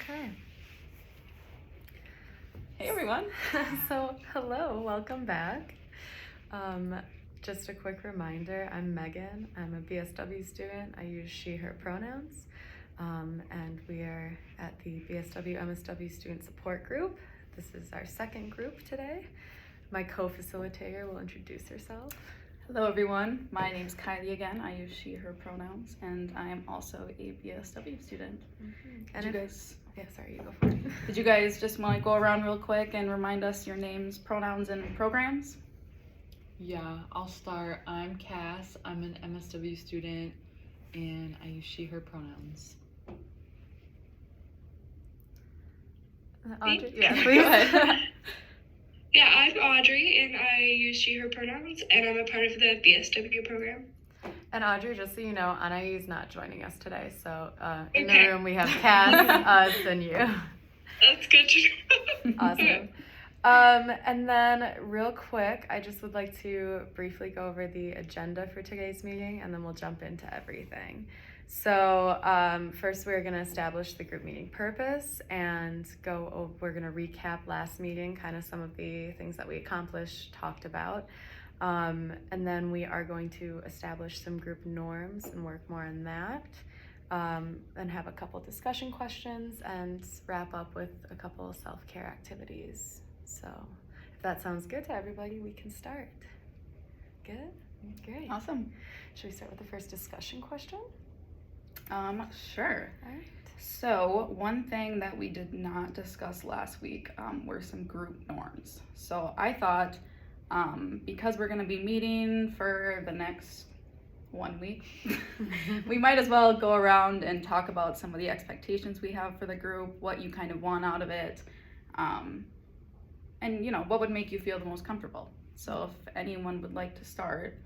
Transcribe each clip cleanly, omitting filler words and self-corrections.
Okay. Hey everyone. So, hello, welcome back. Just a quick reminder, I'm Megan. I'm a BSW student. I use she, her pronouns. And we are at the BSW MSW Student Support Group. This is our second group today. My co-facilitator will introduce herself. Hello everyone. My name's Kylie again. I use she, her pronouns, and I am also a BSW student. Mm-hmm. You go for it. Did you guys just want to go around real quick and remind us your names, pronouns, and programs? Yeah, I'll start. I'm Cass. I'm an MSW student, and I use she, her pronouns. Audrey? Yeah, please. Go ahead. Yeah, I'm Audrey, and I use she, her pronouns, and I'm a part of the BSW program. And Audrey, just so you know, Anai's not joining us today, so in Okay. the room we have Cass, us, and you. That's good to know. Awesome. And then real quick, I just would like to briefly go over the agenda for today's meeting, and then we'll jump into everything. So first we're going to establish the group meeting purpose and we're going to recap last meeting, kind of some of the things that we accomplished, talked about. And then we are going to establish some group norms and work more on that. And have a couple discussion questions and wrap up with a couple self-care activities. So if that sounds good to everybody, we can start. Good? Great. Awesome. Should we start with the first discussion question? Sure. All right. So one thing that we did not discuss last week were some group norms. So I thought because we're going to be meeting for the next 1 week, we might as well go around and talk about some of the expectations we have for the group, what you kind of want out of it, and what would make you feel the most comfortable. So if anyone would like to start.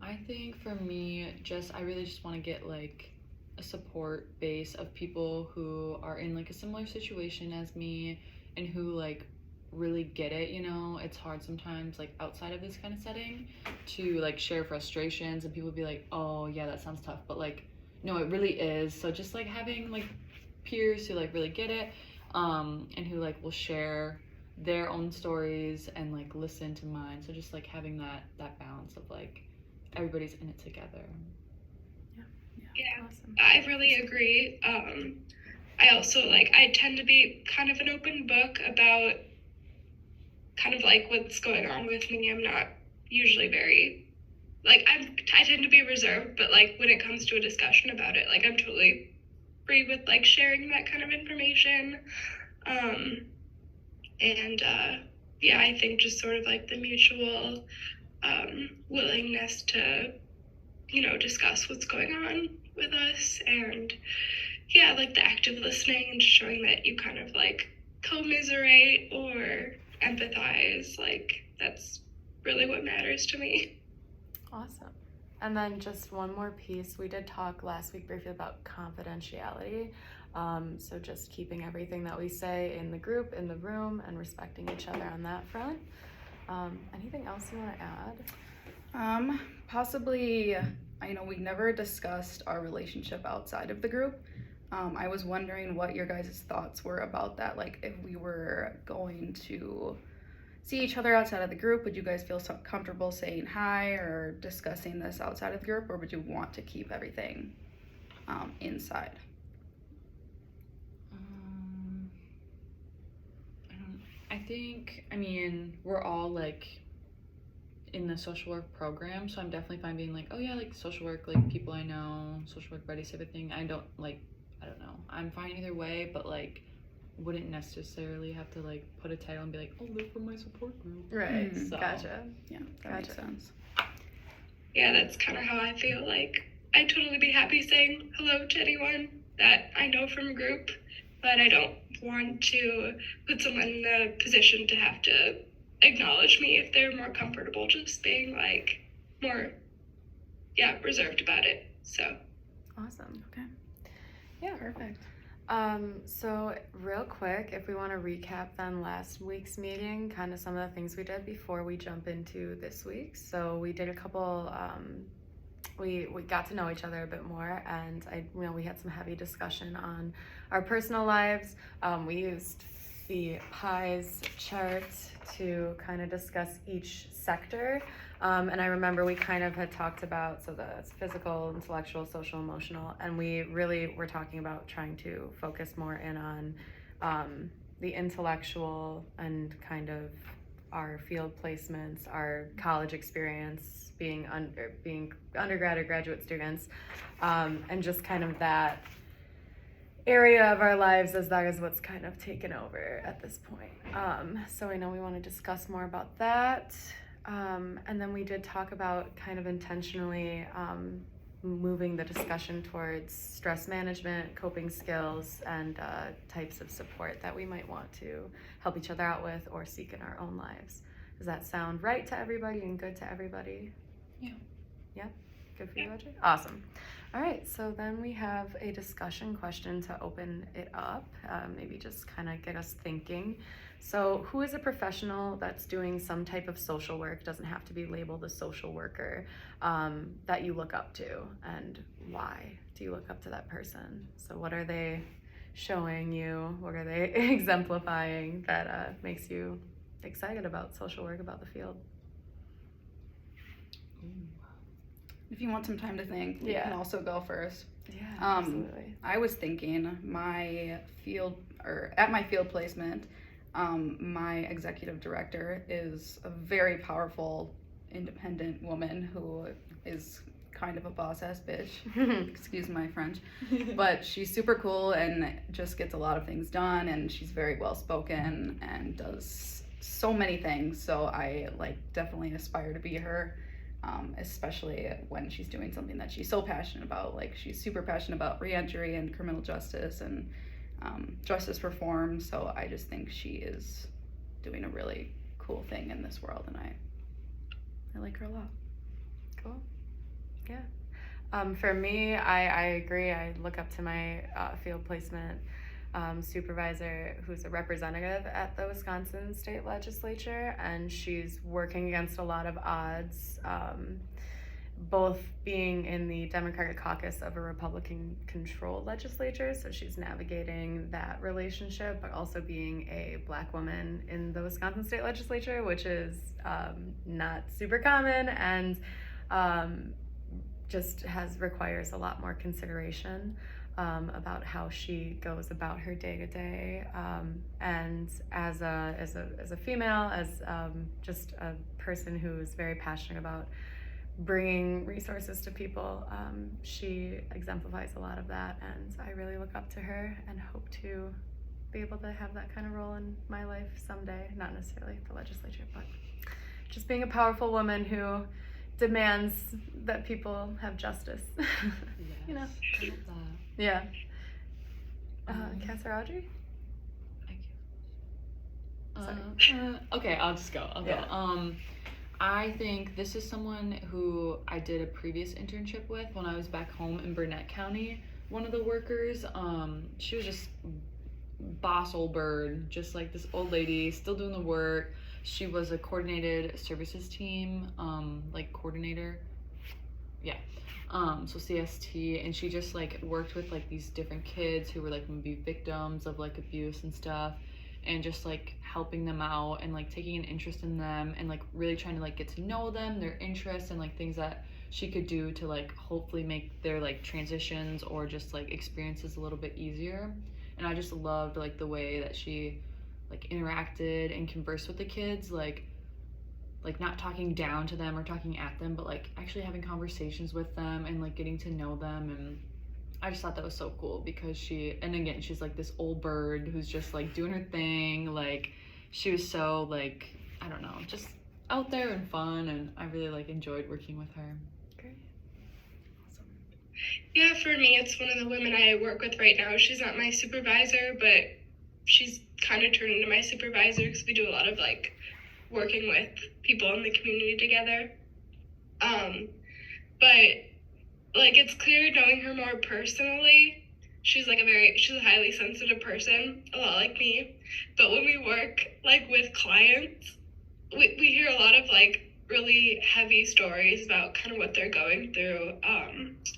I think for me, I really just want to get like a support base of people who are in like a similar situation as me and who like really get it. It's hard sometimes like outside of this kind of setting to like share frustrations and people be like, oh yeah, that sounds tough, but like no, it really is. So just like having like peers who like really get it and who like will share their own stories and like listen to mine. So just like having that balance of like everybody's in it together. Yeah, Awesome. I really agree. I also I tend to be kind of an open book about kind of like what's going on with me. I'm not usually very I tend to be reserved, but like when it comes to a discussion about it, like I'm totally free with like sharing that kind of information. Yeah, I think just sort of like the mutual willingness to discuss what's going on with us, and yeah, like the active listening and showing that you kind of like commiserate or empathize, like that's really what matters to me. Awesome. And then just one more piece. We did talk last week briefly about confidentiality. So just keeping everything that we say in the group, in the room, and respecting each other on that front. Anything else you want to add? Possibly, I know we never discussed our relationship outside of the group. I was wondering what your guys' thoughts were about that. Like if we were going to see each other outside of the group, would you guys feel so comfortable saying hi or discussing this outside of the group, or would you want to keep everything inside? I mean, we're all like in the social work program, so I'm definitely fine being like, oh yeah, like social work, like people I know, social work buddies type of thing. I don't know. I'm fine either way, but like wouldn't necessarily have to like put a title and be like, oh, they're from my support group. Right. So, Gotcha. Yeah, that makes sense. Yeah, that's kind of how I feel. Like I'd totally be happy saying hello to anyone that I know from a group, but I don't want to put someone in the position to have to acknowledge me if they're more comfortable just being like more reserved about it. So Awesome. Okay. Yeah. Perfect. So real quick, if we want to recap then last week's meeting, kind of some of the things we did before we jump into this week. So we did a couple we got to know each other a bit more, and we had some heavy discussion on our personal lives. We used the pies chart to kind of discuss each sector. And I remember we kind of had talked about, so the physical, intellectual, social, emotional, and we really were talking about trying to focus more in on the intellectual and kind of our field placements, our college experience, being undergrad or graduate students, and just kind of that area of our lives as that is what's kind of taken over at this point. So I know we want to discuss more about that. And then we did talk about kind of intentionally moving the discussion towards stress management, coping skills, and types of support that we might want to help each other out with or seek in our own lives. Does that sound right to everybody and good to everybody? Yeah. Yeah? Good for you, Audrey? Awesome. All right, so then we have a discussion question to open it up, maybe just kind of get us thinking. So who is a professional that's doing some type of social work, doesn't have to be labeled a social worker, that you look up to, and why do you look up to that person? So what are they showing you? What are they exemplifying that makes you excited about social work, about the field? If you want some time to think, you can also go first. Yeah, absolutely. I was thinking at my field placement, my executive director is a very powerful, independent woman who is kind of a boss-ass bitch. Excuse my French. But she's super cool and just gets a lot of things done, and she's very well-spoken and does so many things. So I definitely aspire to be her. Especially when she's doing something that she's so passionate about. Like, she's super passionate about reentry and criminal justice and justice reform. So I just think she is doing a really cool thing in this world, and I like her a lot. Cool. Yeah. For me, I agree. I look up to my field placement supervisor, who's a representative at the Wisconsin state legislature, and she's working against a lot of odds, both being in the Democratic caucus of a Republican-controlled legislature, so she's navigating that relationship, but also being a Black woman in the Wisconsin state legislature, which is not super common, and just requires a lot more consideration about how she goes about her day to day, and as a female, as just a person who is very passionate about bringing resources to people, she exemplifies a lot of that, and I really look up to her and hope to be able to have that kind of role in my life someday. Not necessarily the legislature, but just being a powerful woman who demands that people have justice. Yes, You know. I love that. Yeah. Cass or Audrey? Okay, I'll just go. I'll Yeah. go. I think this is someone who I did a previous internship with when I was back home in Burnett County. One of the workers, she was just boss old bird, just like this old lady, still doing the work. She was a coordinated services team, coordinator. Yeah. So CST, and she just worked with these different kids who were maybe victims of abuse and stuff, and just helping them out and taking an interest in them and really trying to get to know them, their interests, and things that she could do to hopefully make their transitions or just experiences a little bit easier. And I just loved the way that she interacted and conversed with the kids, not talking down to them or talking at them, but actually having conversations with them and getting to know them. And I just thought that was so cool because she's this old bird who's just doing her thing. She was so I don't know, just out there and fun, and I really enjoyed working with her. Great. Awesome. Yeah, for me, it's one of the women I work with right now. She's not my supervisor, but she's kind of turned into my supervisor because we do a lot of working with people in the community together. But it's clear knowing her more personally, she's she's a highly sensitive person, a lot like me. But when we work with clients, we hear a lot of really heavy stories about kind of what they're going through.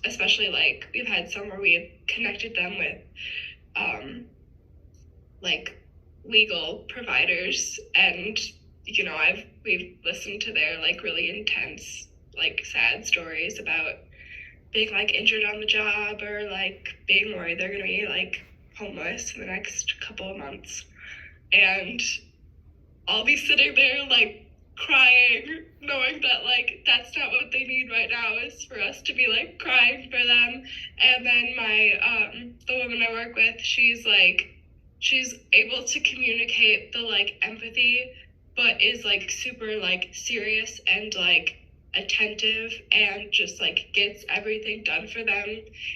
Especially like we've had some where we have connected them with like legal providers, and we've listened to their like really intense, like sad stories about being like injured on the job, or like being worried they're gonna be like homeless in the next couple of months. And I'll be sitting there like crying, knowing that like that's not what they need right now, is for us to be like crying for them. And then my the woman I work with, she's able to communicate the like empathy, but is like super like serious and like attentive, and just like gets everything done for them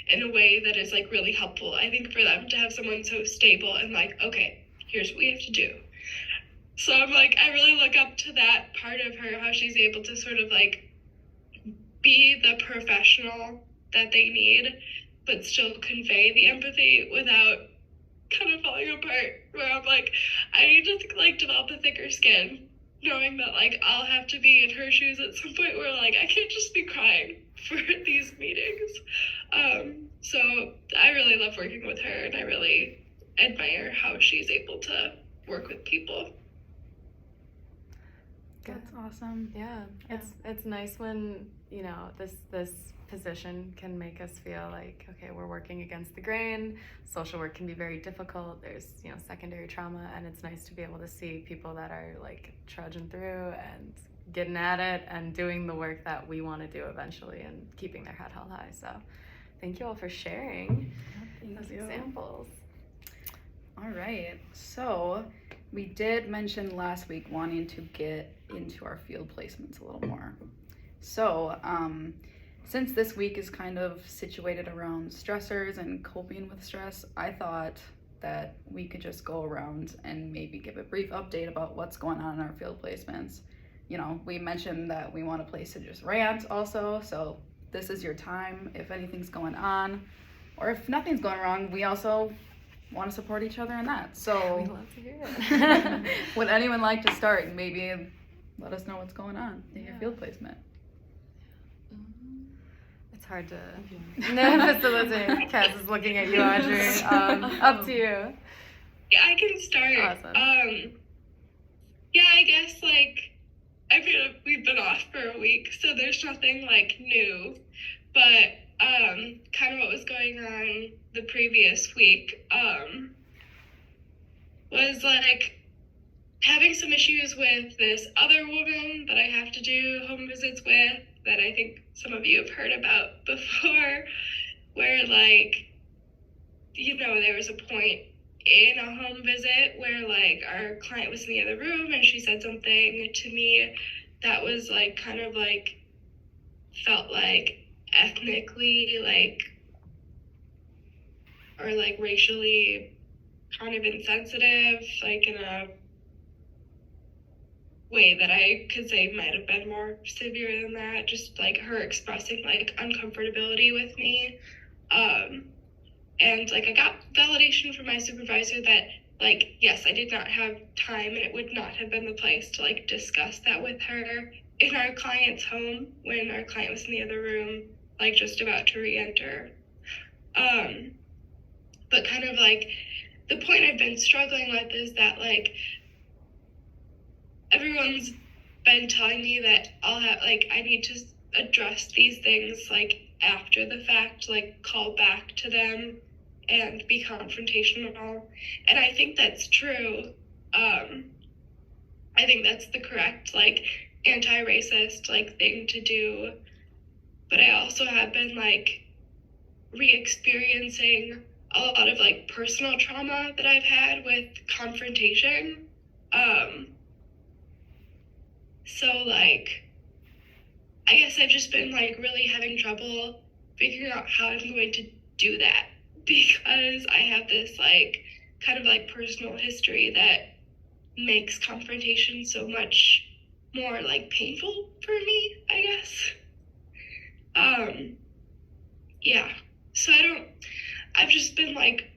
in a way that is like really helpful. I think for them to have someone so stable and like, okay, here's what we have to do. So I'm like, I really look up to that part of her, how she's able to sort of like be the professional that they need, but still convey the empathy without kind of falling apart. Where I'm like, I need to like develop a thicker skin, knowing that like I'll have to be in her shoes at some point, where like I can't just be crying for these meetings. So I really love working with her, and I really admire how she's able to work with people. That's awesome. Yeah, it's nice when this position can make us feel like, okay, we're working against the grain. Social work can be very difficult. There's secondary trauma, and it's nice to be able to see people that are like trudging through and getting at it and doing the work that we want to do eventually, and keeping their head held high. So thank you all for sharing those examples. All right, so we did mention last week wanting to get into our field placements a little more. So since this week is kind of situated around stressors and coping with stress, I thought that we could just go around and maybe give a brief update about what's going on in our field placements. We mentioned that we want a place to just rant also, so this is your time if anything's going on, or if nothing's going wrong. We also want to support each other in that. So we love to hear it. Would anyone like to start and maybe let us know what's going on in your field placement? It's hard to facilitate. Cass is looking at you, Audrey. Up to you. Yeah, I can start. Awesome. Yeah, I guess we've been off for a week, so there's nothing like new, but kind of what was going on the previous week was like having some issues with this other woman that I have to do home visits with, that I think some of you have heard about before, where like, there was a point in a home visit where like our client was in the other room, and she said something to me that was like kind of like felt like ethnically like, or like racially kind of insensitive, like in a way that I could say might have been more severe than that. Just like her expressing like uncomfortability with me. And like I got validation from my supervisor that like, yes, I did not have time, and it would not have been the place to like discuss that with her in our client's home when our client was in the other room, like just about to re-enter. But kind of like the point I've been struggling with is that like everyone's been telling me that I need to address these things like after the fact, like call back to them and be confrontational. And I think that's true. I think that's the correct like anti-racist like thing to do. But I also have been like re-experiencing a lot of like personal trauma that I've had with confrontation. So like, I guess I've just been like really having trouble figuring out how I'm going to do that, because I have this like kind of like personal history that makes confrontation so much more like painful for me, I guess. Yeah. So I've just been like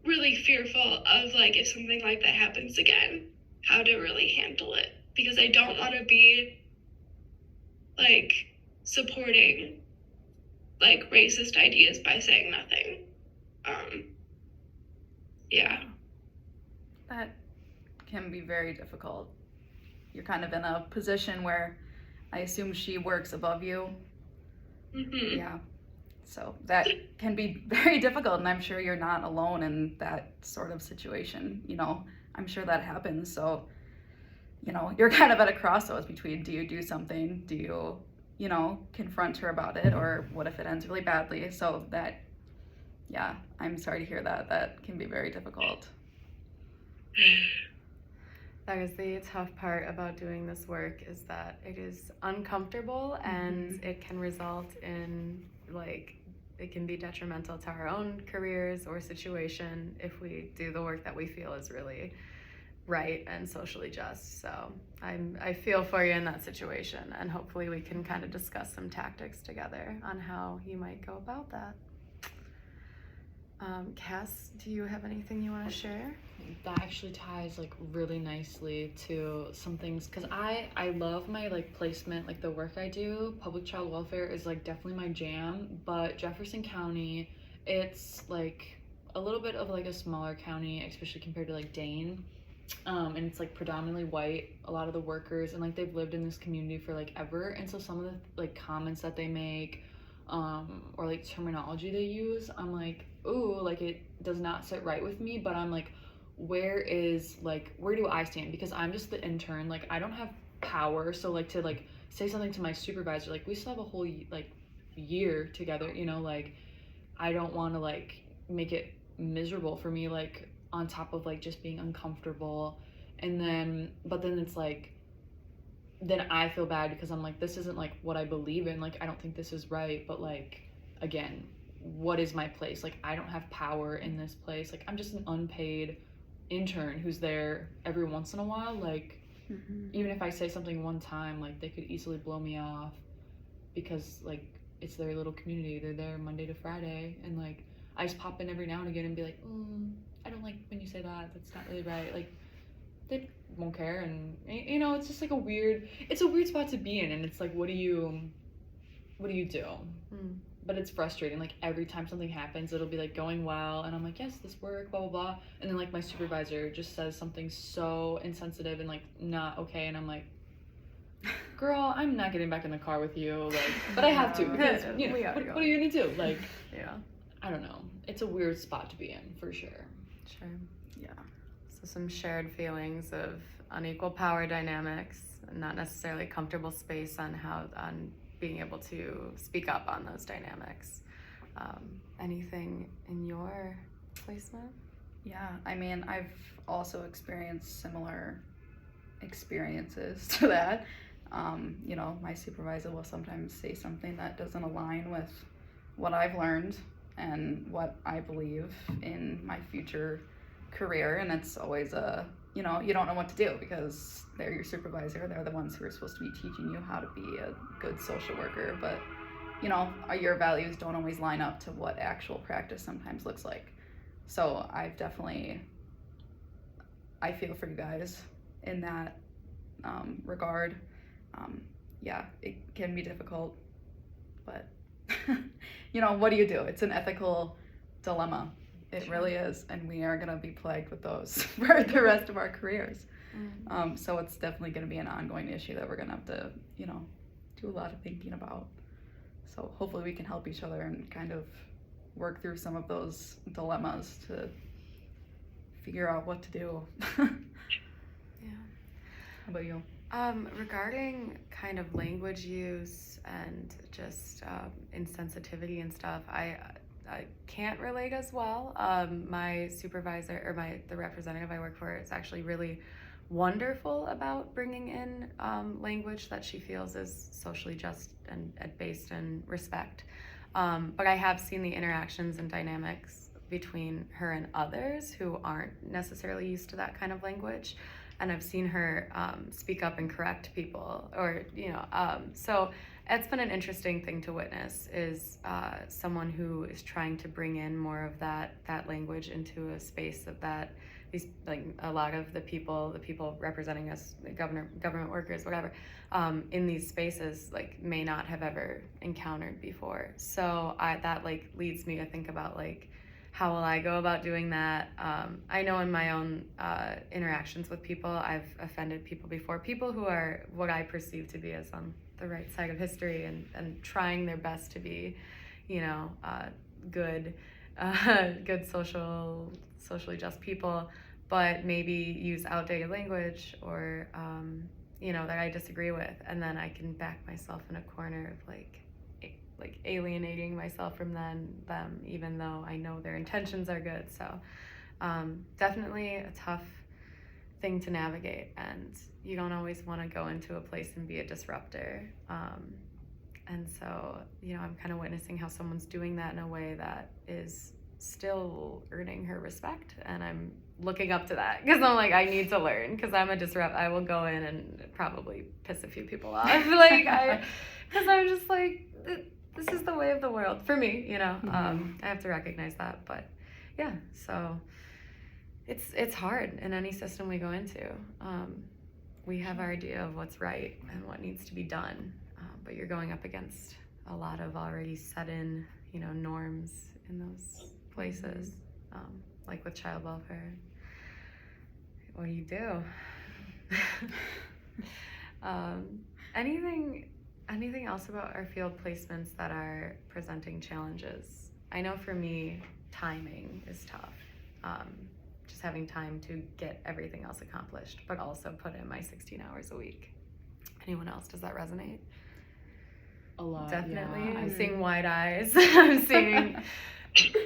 really fearful of like if something like that happens again, how to really handle it, because I don't want to be like supporting like racist ideas by saying nothing. Yeah. That can be very difficult. You're kind of in a position where I assume she works above you. Mm-hmm. Yeah. So that can be very difficult, and I'm sure you're not alone in that sort of situation. I'm sure that happens. So, you're kind of at a crossroads between, do you do something? Do you, confront her about it? Or what if it ends really badly? So that, yeah, I'm sorry to hear that. That can be very difficult. That is the tough part about doing this work, is that it is uncomfortable and it can result in it can be detrimental to our own careers or situation if we do the work that we feel is really right and socially just. So I feel for you in that situation, and hopefully we can kind of discuss some tactics together on how you might go about that. Cass, do you have anything you want to share? That actually ties really nicely to some things, because I love my placement, the work I do. Public child welfare is definitely my jam, but Jefferson County, it's a little bit of a smaller county, especially compared to Dane, and it's predominantly white, a lot of the workers, and they've lived in this community for ever, and so some of the comments that they make, or terminology they use, I'm ooh, it does not sit right with me, but I'm where do I stand? Because I'm just the intern, I don't have power, so to say something to my supervisor, we still have a whole year together, I don't want to make it miserable for me, on top of just being uncomfortable, and then it's then I feel bad because I'm this isn't what I believe in, I don't think this is right, but again, what is my place? I don't have power in this place, I'm just an unpaid intern who's there every once in a while, even if I say something one time, they could easily blow me off because it's their little community, they're there Monday to Friday, and I just pop in every now and again and be I don't like when you say that's not really right, they won't care, and it's just it's a weird spot to be in, and it's what do you do? But it's frustrating, every time something happens, it'll be going well, and I'm yes, this worked, blah blah blah, and then my supervisor just says something so insensitive and not okay, and I'm girl, I'm not getting back in the car with you, but I have to, because what are you gonna do? Yeah, I don't know, it's a weird spot to be in for sure. Sure. Yeah. So some shared feelings of unequal power dynamics, and not necessarily comfortable space on being able to speak up on those dynamics. Anything in your placement? Yeah, I mean, I've also experienced similar experiences to that. My supervisor will sometimes say something that doesn't align with what I've learned and what I believe in my future career, and it's always you don't know what to do because they're your supervisor, they're the ones who are supposed to be teaching you how to be a good social worker, but your values don't always line up to what actual practice sometimes looks like. So I feel for you guys in that regard. Yeah, it can be difficult, but what do you do? It's an ethical dilemma. It really is, and we are going to be plagued with those for the rest of our careers. So it's definitely going to be an ongoing issue that we're going to have to, do a lot of thinking about. So hopefully we can help each other and kind of work through some of those dilemmas to figure out what to do. Yeah. How about you? Regarding kind of language use and just insensitivity and stuff, I can't relate as well. My supervisor, or the representative I work for, is actually really wonderful about bringing in language that she feels is socially just and based in respect. But I have seen the interactions and dynamics between her and others who aren't necessarily used to that kind of language. And I've seen her speak up and correct people, or, it's been an interesting thing to witness, is someone who is trying to bring in more of that language into a space that these, like, a lot of the people representing us, government workers, whatever, in these spaces, like, may not have ever encountered before. So that like leads me to think about, like, how will I go about doing that? I know in my own interactions with people, I've offended people before, people who are what I perceive to be as on the right side of history, and trying their best to be, good socially just people, but maybe use outdated language or, that I disagree with, and then I can back myself in a corner of like alienating myself from them, even though I know their intentions are good. So definitely a tough thing to navigate, and you don't always want to go into a place and be a disruptor. And so, I'm kind of witnessing how someone's doing that in a way that is still earning her respect, and I'm looking up to that, because I'm like, I need to learn, because I'm a disrupt. I will go in and probably piss a few people off, because I'm just like, this is the way of the world for me, I have to recognize that. But yeah, so it's hard in any system we go into. We have our idea of what's right and what needs to be done, but you're going up against a lot of already set in, norms in those places, like with child welfare. What do you do? Anything else about our field placements that are presenting challenges? I know for me, timing is tough. Just having time to get everything else accomplished, but also put in my 16 hours a week. Anyone else? Does that resonate? A lot. Definitely. Yeah. I'm seeing wide eyes. I'm seeing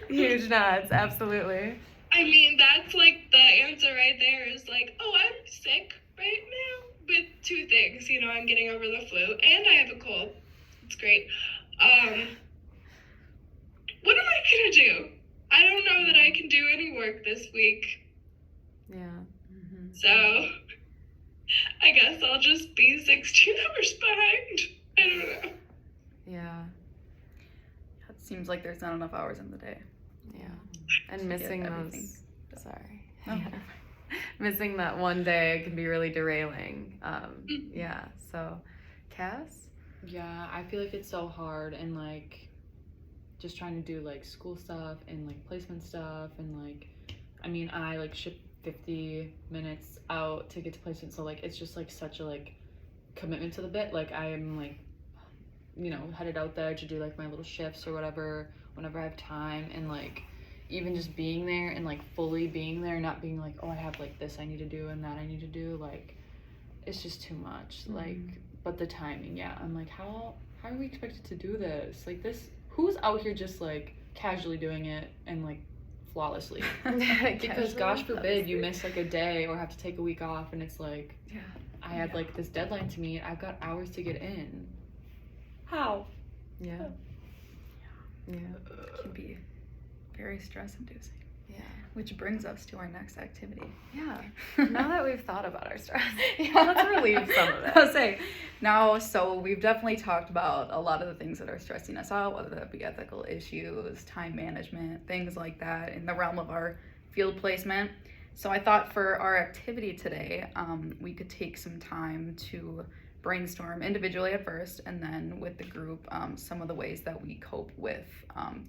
huge nods. Absolutely. I mean, that's like the answer right there, is like, oh, I'm sick right now with two things. I'm getting over the flu and I have a cold. It's great. What am I gonna do? I don't know that I can do any work this week. Yeah. Mm-hmm. So I guess I'll just be 16 hours behind. I don't know. Yeah. It seems like there's not enough hours in the day. Yeah. And missing everything those. Sorry. No. Yeah. Missing that one day can be really derailing. Yeah. So, Cass? Yeah, I feel like it's so hard, and like just trying to do like school stuff and like placement stuff, and like, I mean, I like ship 50 minutes out to get to placement, so like it's just like such a like commitment to the bit. Like I am like, headed out there to do like my little shifts or whatever whenever I have time, and like even just being there and like fully being there, not being like, oh, I have like this I need to do and that I need to do, like it's just too much. Mm-hmm. Like, but the timing, yeah, I'm like, how are we expected to do this? Like, this, who's out here just like casually doing it and like flawlessly? Because gosh forbid you miss like a day or have to take a week off, and it's like, Yeah. I have like this deadline to meet, I've got hours to get in. How? Yeah. Yeah. It can be very stress-inducing. Yeah. Which brings us to our next activity. Yeah. Now that we've thought about our stress, let's relieve some of it. I'll say, so we've definitely talked about a lot of the things that are stressing us out, whether that be ethical issues, time management, things like that in the realm of our field placement. So I thought for our activity today, we could take some time to brainstorm individually at first, and then with the group, some of the ways that we cope with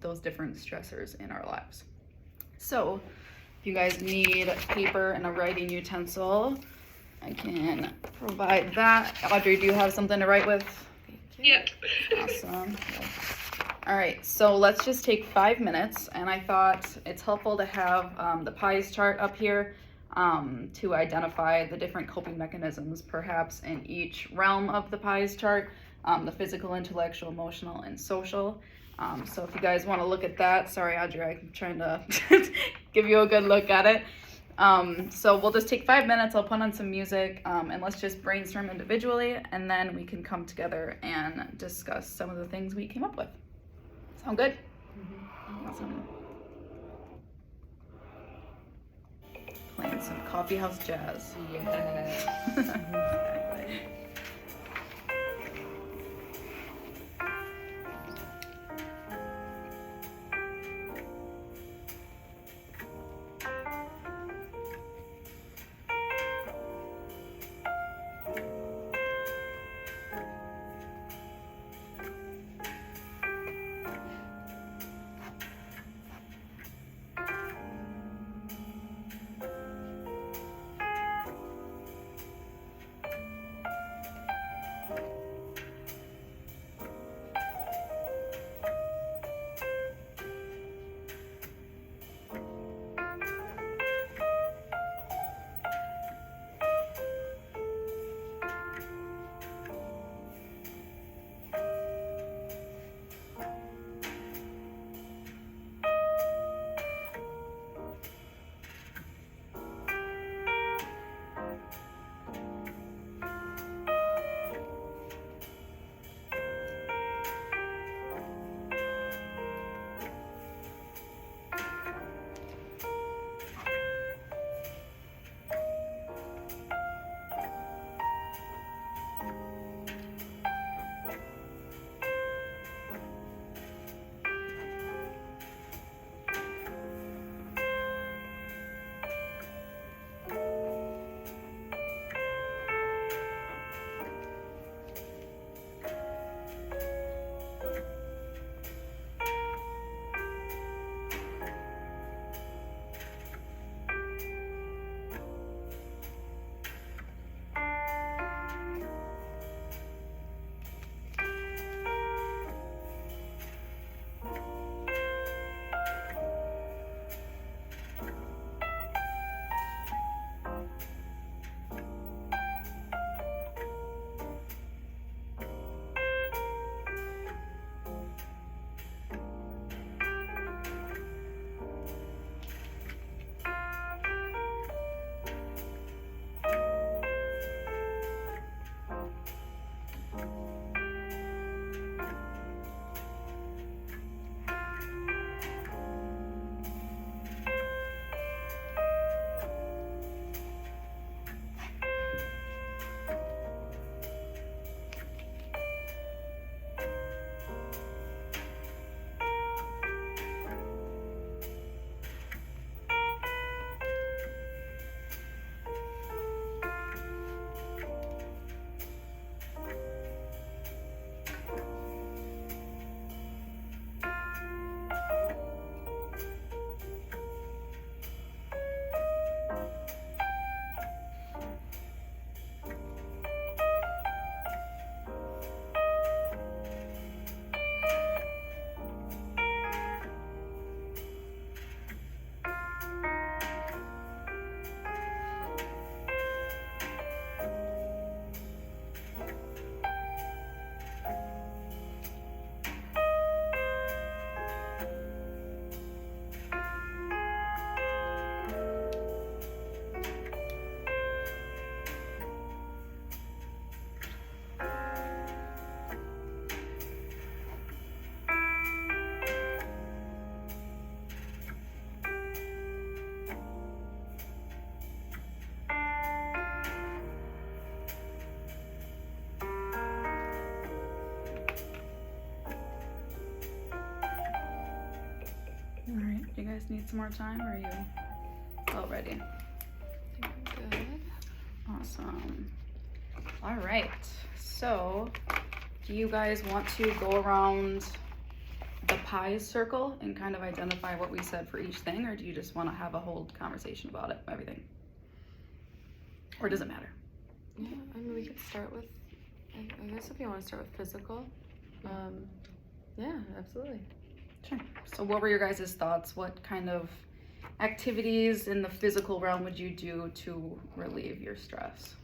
those different stressors in our lives. So if you guys need paper and a writing utensil, I can provide that. Audrey, do you have something to write with? Yep. Awesome. All right, so let's just take 5 minutes, and I thought it's helpful to have the pies chart up here to identify the different coping mechanisms, perhaps in each realm of the pies chart, the physical, intellectual, emotional, and social. So if you guys want to look at that, sorry, Audrey, I'm trying to give you a good look at it. So we'll just take 5 minutes, I'll put on some music, and let's just brainstorm individually, and then we can come together and discuss some of the things we came up with. Sound good? Mm-hmm. Awesome. Playing some coffee house jazz. Yeah. Exactly. All right. Do you guys need some more time, or are you all ready? Good. Awesome. All right. So, do you guys want to go around the pies circle and kind of identify what we said for each thing, or do you just want to have a whole conversation about it, everything? Or does it matter? Yeah, I mean, we could start with, I guess if you want to start with physical. Yeah, absolutely. Sure. So what were your guys' thoughts? What kind of activities in the physical realm would you do to relieve your stress?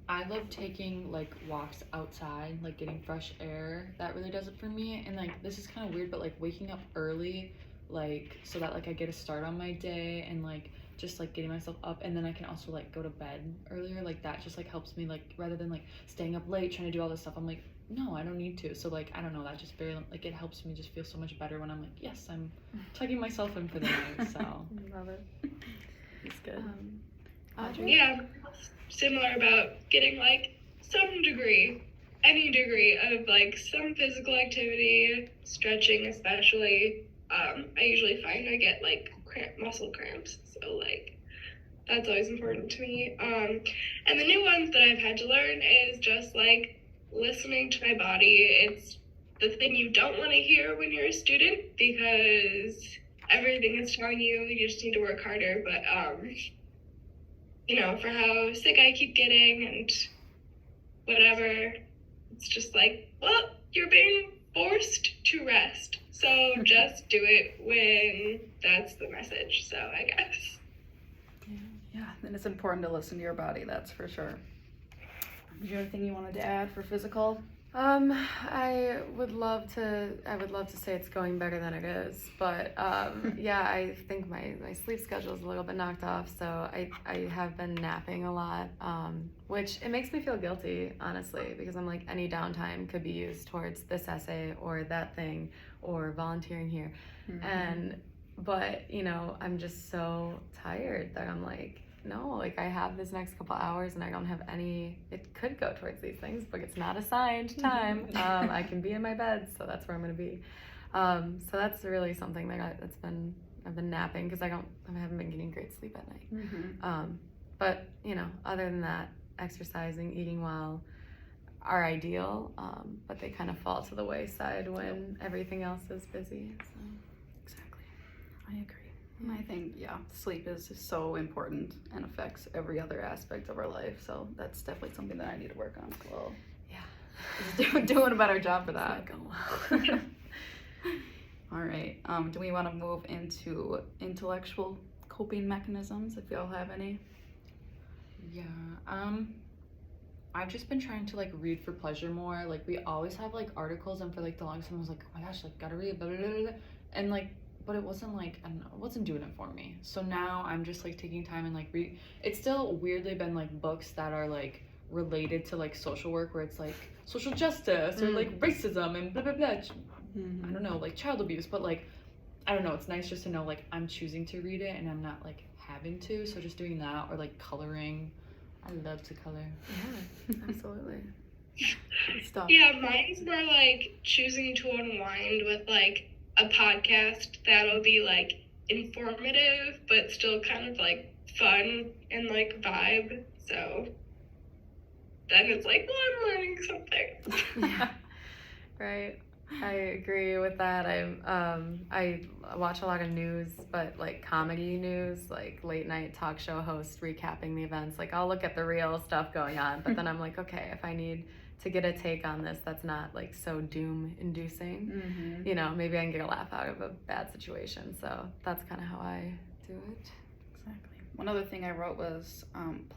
I love taking like walks outside, like getting fresh air. That really does it for me. And like this is kind of weird, but like waking up early, like so that like I get a start on my day and like just like getting myself up, and then I can also like go to bed earlier. Like that just like helps me, like rather than like staying up late trying to do all this stuff. I'm like, no, I don't need to. So like I don't know, that just very like it helps me just feel so much better when I'm like, yes, I'm tugging myself in for the night. So Love it. It's good. Audrey? Yeah, similar about getting like some degree, any degree of like some physical activity, stretching especially. I usually find I get like muscle cramps, so like that's always important to me. And the new ones that I've had to learn is just like listening to my body. It's the thing you don't want to hear when you're a student because everything is telling you just need to work harder. But for how sick I keep getting and whatever, it's just like, well, you're being forced to rest. So just do it when that's the message. So I guess. Yeah, and it's important to listen to your body, that's for sure. Is there anything you wanted to add for physical? I would love to say it's going better than it is, but yeah, I think my sleep schedule is a little bit knocked off, so I have been napping a lot, which it makes me feel guilty, honestly, because I'm like, any downtime could be used towards this essay or that thing or volunteering here. But I'm just so tired that I'm like, no, like I have this next couple hours and I don't have any, it could go towards these things, but it's not assigned time. I can be in my bed, so that's where I'm going to be. So that's really something that I've been napping because I haven't been getting great sleep at night. But other than that, exercising, eating well are ideal, but they kind of fall to the wayside when everything else is busy. So. Exactly. I agree. And I think, sleep is so important and affects every other aspect of our life. So that's definitely something that I need to work on as well. Yeah. Just doing a better job for that. It's not going well. All right. Do we want to move into intellectual coping mechanisms, if y'all have any? yeah, I've just been trying to like read for pleasure more. Like we always have like articles, and for like the longest time I was like, oh my gosh, like gotta read, blah, blah, blah, blah. And like, but it wasn't like, I don't know, it wasn't doing it for me. So now I'm just like taking time and like read. It's still weirdly been like books that are like related to like social work, where it's like social justice or like racism and blah blah blah. I don't know, like child abuse, but like I don't know, it's nice just to know like I'm choosing to read it and I'm not like having to. So just doing that, or like coloring. I love to color. Yeah, absolutely. Good stuff. Yeah, mine's more like choosing to unwind with like a podcast that'll be like informative but still kind of like fun and like vibe. So then it's like, well, I'm learning something. Yeah, right. I agree with that. I watch a lot of news, but like comedy news, like late night talk show hosts recapping the events. Like I'll look at the real stuff going on, but then I'm like, okay, if I need to get a take on this that's not like so doom inducing, maybe I can get a laugh out of a bad situation. So that's kind of how I do it. Exactly. One other thing I wrote was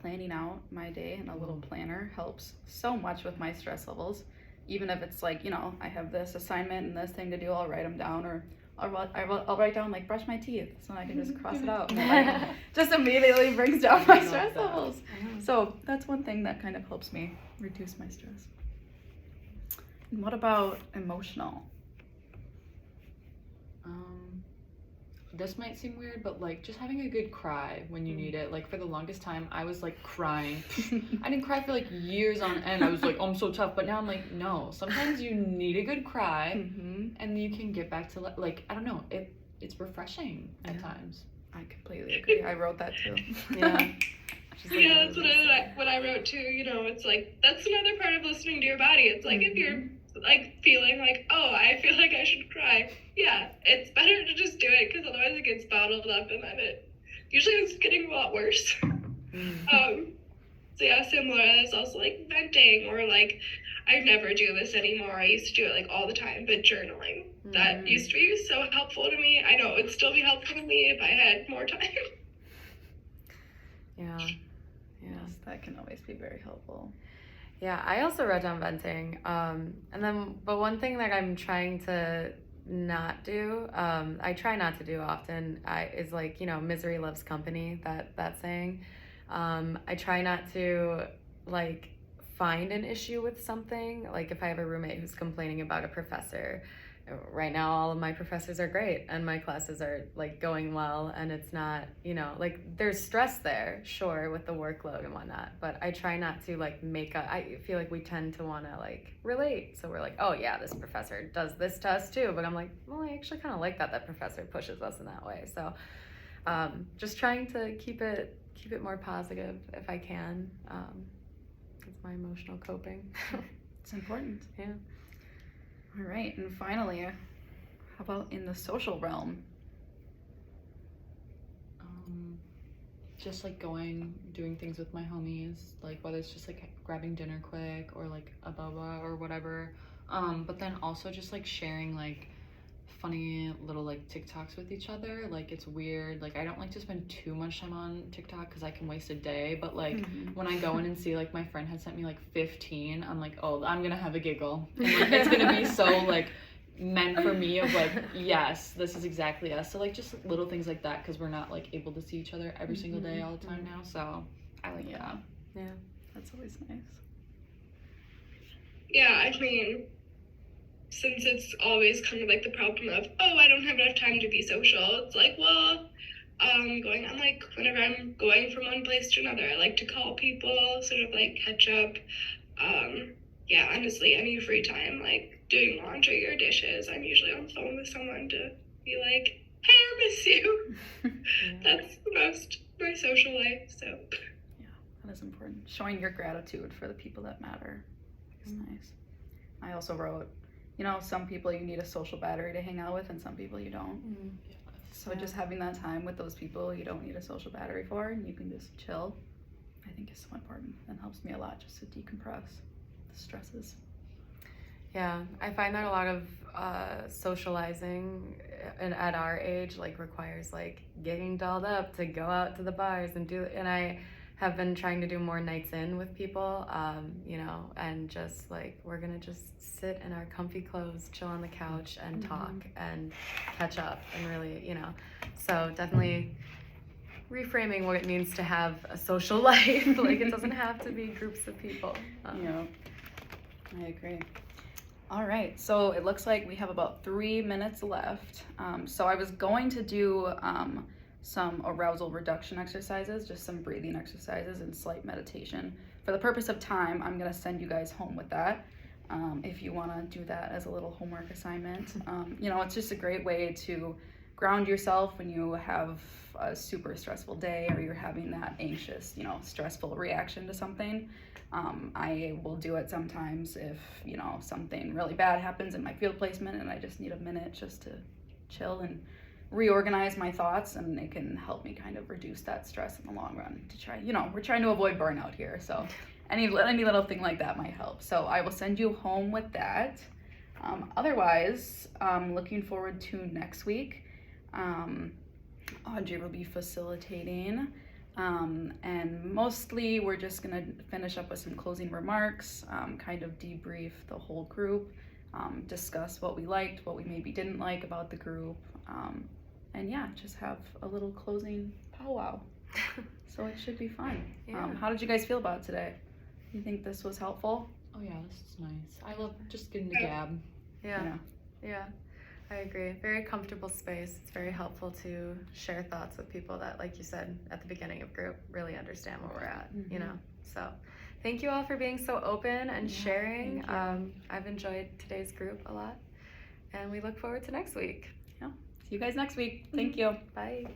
planning out my day in a little planner helps so much with my stress levels. Even if it's like, I have this assignment and this thing to do, I'll write them down, or I'll write down like brush my teeth so I can just cross it out. And like, just immediately brings down my stress levels. So that's one thing that kind of helps me reduce my stress. And what about emotional? This might seem weird, but like just having a good cry when you need it. Like for the longest time, I was like crying. I didn't cry for like years on end. I was like, oh, I'm so tough. But now I'm like, no. Sometimes you need a good cry, and you can get back to like, I don't know, it's refreshing at times. I completely agree. I wrote that too. Yeah. Yeah, that's what I wrote too. You know, it's like that's another part of listening to your body. It's like if you're like feeling like, oh, I feel like I should cry. Yeah, it's better to just do it because otherwise it gets bottled up and then it usually it's getting a lot worse. So yeah, similar. There's also like venting or like I never do this anymore. I used to do it like all the time, but journaling. That used to be so helpful to me. I know it would still be helpful to me if I had more time. Yeah. Yes, that can always be very helpful. Yeah, I also wrote down venting. But one thing that I'm trying to not do, I try not to do often, is like, misery loves company, that saying. I try not to like find an issue with something. Like if I have a roommate who's complaining about a professor, right now all of my professors are great and my classes are like going well, and it's not, like there's stress there, sure, with the workload and whatnot, but I try not to like I feel like we tend to want to like relate, so we're like, oh yeah, this professor does this to us too, but I'm like, well, I actually kind of like that professor pushes us in that way. So just trying to keep it more positive if I can. It's my emotional coping. It's important. Yeah. All right, and finally, how about in the social realm? Just like doing things with my homies, like whether it's just like grabbing dinner quick or like a boba or whatever. But then also just like sharing like funny little like TikToks with each other. Like it's weird. Like I don't like to spend too much time on TikTok because I can waste a day. But like when I go in and see like my friend had sent me like 15, I'm like, oh, I'm gonna have a giggle. And like it's gonna be so like meant for me of like, yes, this is exactly us. So like just little things like that because we're not like able to see each other every single day all the time now. So I like that. Yeah, that's always nice. Yeah, I mean, since it's always kind of like the problem of, oh, I don't have enough time to be social, it's like, well, going on like whenever I'm going from one place to another, I like to call people, sort of like catch up. Yeah, honestly, any free time, like doing laundry or dishes, I'm usually on the phone with someone to be like, hey, I miss you. That's my social life, so. Yeah, that is important. Showing your gratitude for the people that matter is nice. I also wrote, some people you need a social battery to hang out with and some people you don't. So just having that time with those people you don't need a social battery for and you can just chill, I think is so important and helps me a lot just to decompress the stresses. Yeah, I find that a lot of socializing at our age like requires like getting dolled up to go out to the bars and I have been trying to do more nights in with people, and just like we're gonna just sit in our comfy clothes, chill on the couch and talk and catch up and really, so definitely reframing what it means to have a social life. Like it doesn't have to be groups of people. Yeah, I agree. All right, so it looks like we have about 3 minutes left. So I was going to do some arousal reduction exercises, just some breathing exercises and slight meditation. For the purpose of time, I'm gonna send you guys home with that. If you wanna do that as a little homework assignment. It's just a great way to ground yourself when you have a super stressful day or you're having that anxious, stressful reaction to something. I will do it sometimes if, something really bad happens in my field placement and I just need a minute just to chill and reorganize my thoughts, and it can help me kind of reduce that stress in the long run to try, we're trying to avoid burnout here. So any little thing like that might help. So I will send you home with that. Otherwise, looking forward to next week. Audrey will be facilitating. And mostly we're just gonna finish up with some closing remarks, kind of debrief the whole group, discuss what we liked, what we maybe didn't like about the group, and yeah, just have a little closing powwow. So it should be fun. Yeah. How did you guys feel about it today? You think this was helpful? Oh yeah, this is nice. I love just getting to gab. Yeah. I agree. Very comfortable space. It's very helpful to share thoughts with people that, like you said at the beginning of group, really understand where we're at, So thank you all for being so open and sharing. I've enjoyed today's group a lot. And we look forward to next week. See you guys next week. Thank you. Bye.